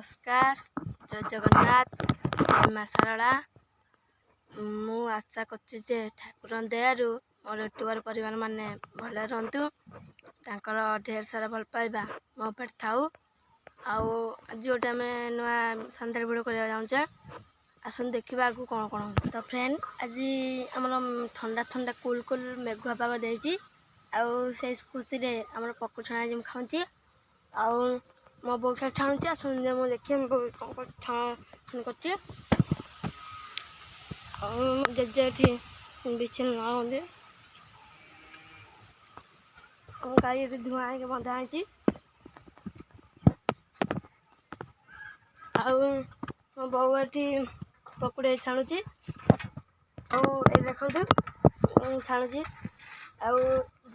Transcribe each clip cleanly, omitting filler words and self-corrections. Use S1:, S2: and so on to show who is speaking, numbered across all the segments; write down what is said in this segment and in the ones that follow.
S1: नमस्कार जय जगन्नाथ जय माँ शारदा मु आशा करछि जे ठाकुर दयारु मोर यूट्यूबर परिवार माने भल रहतु तांकर ढेर सारा भल पाइबा मो पे थाउ आउ आज गोटे आम नुआ शानदार भिडियो करवा चाहूचे आसन देखा आगु कौन कौन हो तो फ्रेंड आज आम ठंडा ठंडा कूल कूल मेघुआ पाग देती आउ खुशी आम पकड़ छणा आज खाऊँ आउ मो बोल के छाणुची आसन मु देखिए कौन छाण कर जेजे बिछे ना गाड़ी धुआं है बंधा है आउ बो ये पकुड़ी छाणुची देखो छाणुची आउ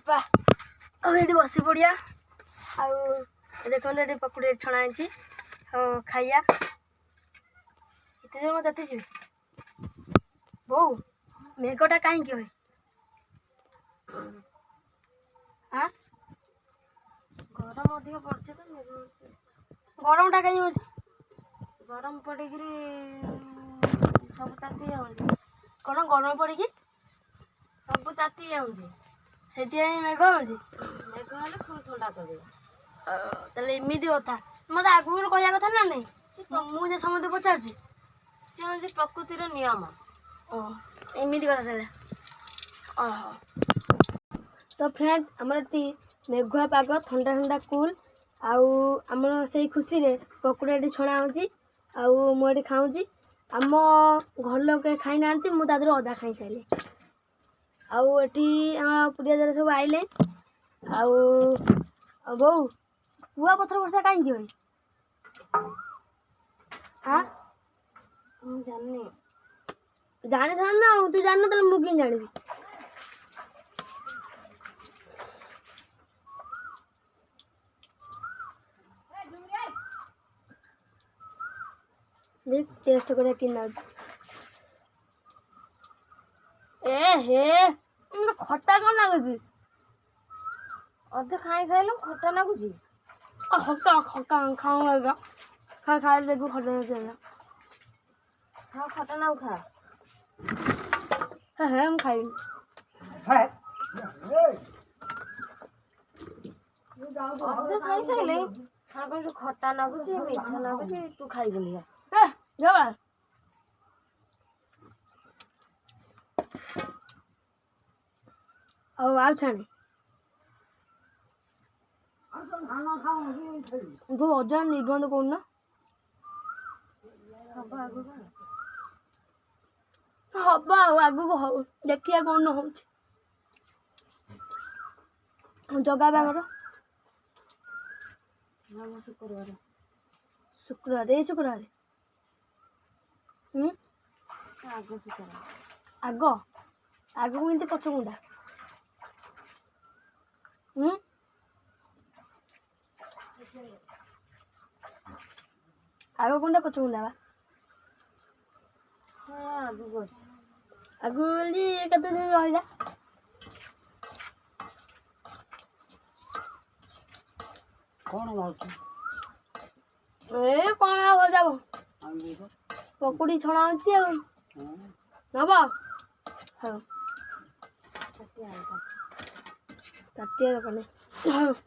S1: बसी पड़िया आउ देखो ये पकुड़ी छणा है खाइया इतने मत जी बो मेघटा कहीं हुए हाँ
S2: गरम अधिक पड़ছে तो
S1: गरम टा कहीं हो
S2: गरम पड़ी सब ताती जाऊँगी
S1: कौन गरम पड़ी
S2: सब ताती जाऊँगी
S1: से मेघ हो
S2: मेघ हेल्ले खूब ठंडा कर
S1: एमती कथा मत आगुरी कह कथा ना नहीं मुझे समझते पचार
S2: सी हूँ प्रकृतिर नियम
S1: एमती कथा तो फ्रेंड आमर मेघुआ पाग ठंडा ठंडा कूल आमर से खुशी रे पकुड़ी छणा हो मुझे खाऊँगी आम घर लोग खाई ना मुझे अधा खाई सारे आठी आम पुड़िया सब आइले बो कुआ पथर वर्षा कहीं हुए हाँ
S2: जानी
S1: जाने ना तू जान ना मुझे जानी देख टेस्ट कर खट्टा कौन लगुच
S2: अधे खाई सारे खटा लगुच
S1: हल्का खट्टा खाऊंगा खा खा देखो खट्टा नहीं
S2: हाँ खटा ना खा
S1: है हम खाई
S2: अधे खाई सारे हाँ कौन खटा लगुच मीठा लगुच तू खाई बोलिया
S1: जब आओ छाणी तू अजा निबंध कौन हम आगू हो देखिए कौन हो जगा बागर शुक्रवार ये शुक्रवार आग आग को पछमुंडा आग कौन पछमुंडा बा आगु केते दिन रहा
S2: कौन
S1: ए कौन हो जाब पकुड़ी छणा नब हाँ ताटिया दरकार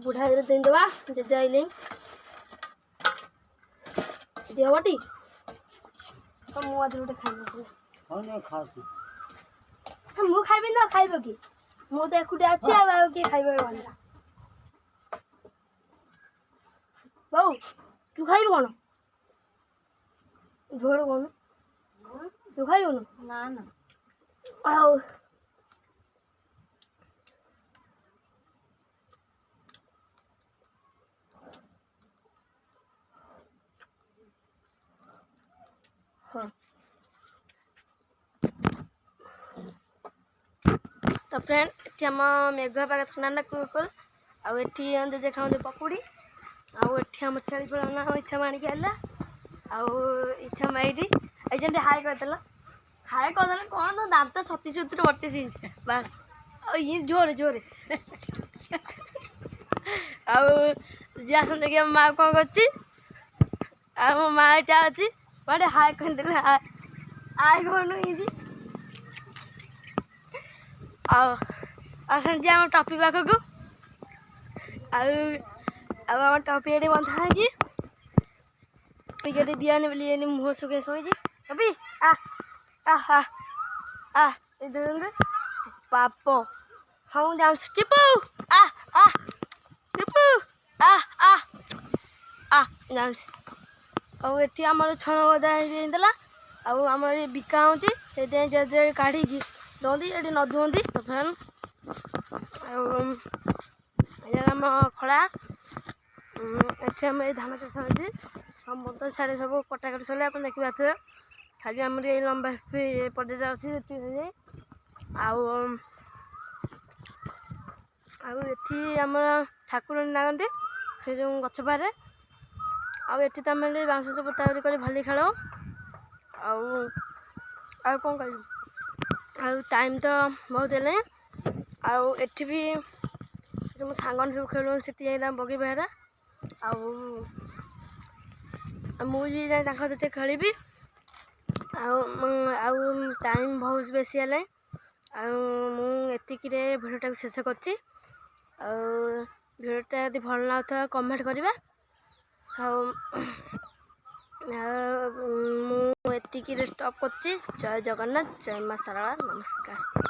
S1: बुढ़ा दिन दबा जेजे आइले देवटी तो मु आज गोटे खाई मु खाइबी ना खाइब कि मु तो एकुटे अच्छी कि खाइब बंदा बो तू खाइब कौन झोड़ कौन तू खाइब
S2: ना ना
S1: आओ हाँ ତ ଫ୍ରେଣ୍ଡ ଏଠି ଆମ ମେଘୁଆ ପାଗ ଥଣ୍ଡା କୁକୁର ଆଉ ଏଠି ଜେଜେ ଖାଆନ୍ତି ପକୁଡ଼ି ଆଉ ଏଠି ଆମ ଛେଳି ପୁରାଣ ଇଚ୍ଛା ଆଣିକି ହେଲା ଆଉ ଇଚ୍ଛା ଏଇଠି ଏଇ ଯେମିତି ହାଇ କରିଦେଲ କ'ଣ ତ ଦାନ୍ତ 36 38 ଇଞ୍ଚ ବାସ୍ ଆଉ ଇଏ ଜୋରେ ଜୋରେ ଆଉ ଯିଏ ଆସନ୍ତି କି ଆମ ମା କ'ଣ କରୁଛି ଆଉ ମୋ ମା ଏଇଟା ଅଛି ଗୋଟେ ହାଇ କରିଦେଲେ ହାଇ କରୁନୁ ଇଞ୍ଚ ଆଉ ଆସନ୍ତି ଆମ ଟପି ପାଖକୁ ଆଉ ଆମ ଟପି ଏଠି ବନ୍ଧା ହେଇଛି ଟପିକି ଦିଆନି ବୋଲି ଏନି ମୁହଁ ଶୁଖେଇ ଶୋଇଛି ଟପି ପାପ ହଁ ମୁଁ ଜାଣିଛି ଟିପୁ ଟିପୁ ଜାଣିଛି ଆଉ ଏଠି ଆମର ଛଣ ଗଦା ହେଇଯାଇଥିଲା ଆଉ ଆମର ବିକା ହେଉଛି ସେଇଥିପାଇଁ ଜେଜେ କାଢ଼ିକି ଦଉନ୍ତି ଏଠି ନ ଧୁଅନ୍ତି ଆଉ ଆମ ଖଳା ଏଠି ଆମେ ଏଇ ଧାନ ଚାଷ ହେଉଛି ସମସ୍ତ ସାଡ଼େ ସବୁ କଟାକଟି ସରିଲେ ଆପଣ ଦେଖିପାରୁଥିବେ ଖାଲି ଆମର ଏଇ ଲମ୍ବା ପର୍ଯ୍ୟନ୍ତ ଅଛି ଏଠି ଆଉ ଏଠି ଆମର ଠାକୁରାଣୀ ଲାଗନ୍ତି ସେ ଯେଉଁ ଗଛ ପାରେ ଆଉ ଏଠି ତ ଆମେ ବାଉଁଶ ପୋତା କରି ଭଲି ଖେଳ ଆଉ କ'ଣ କହିବି ଆଉ ଟାଇମ୍ ତ ବହୁତ ହେଲେ ଆଉ ଏଠି ବି ମୋ ସାଙ୍ଗମାନେ ସବୁ ଖେଳୁ ସେଠି ଯାଇକି ବଗି ବେହେରା ଆଉ ମୁଁ ବି ଯାଇ ତାଙ୍କ ସହିତ ଖେଳିବି ଆଉ ଟାଇମ୍ ବହୁତ ବେଶୀ ହେଲାଣି ଆଉ ମୁଁ ଏତିକିରେ ଭିଡ଼ିଓଟାକୁ ଶେଷ କରୁଛି ଆଉ ଭିଡ଼ିଓଟା ଯଦି ଭଲ ଲାଗୁଥିବ କମେଣ୍ଟ କରିବା ଆଉ ମୁଁ ଏତିକିରେ ଷ୍ଟପ୍ କରୁଛି ଜୟ ଜଗନ୍ନାଥ ଜୟ ମା ଶାରଳା ନମସ୍କାର।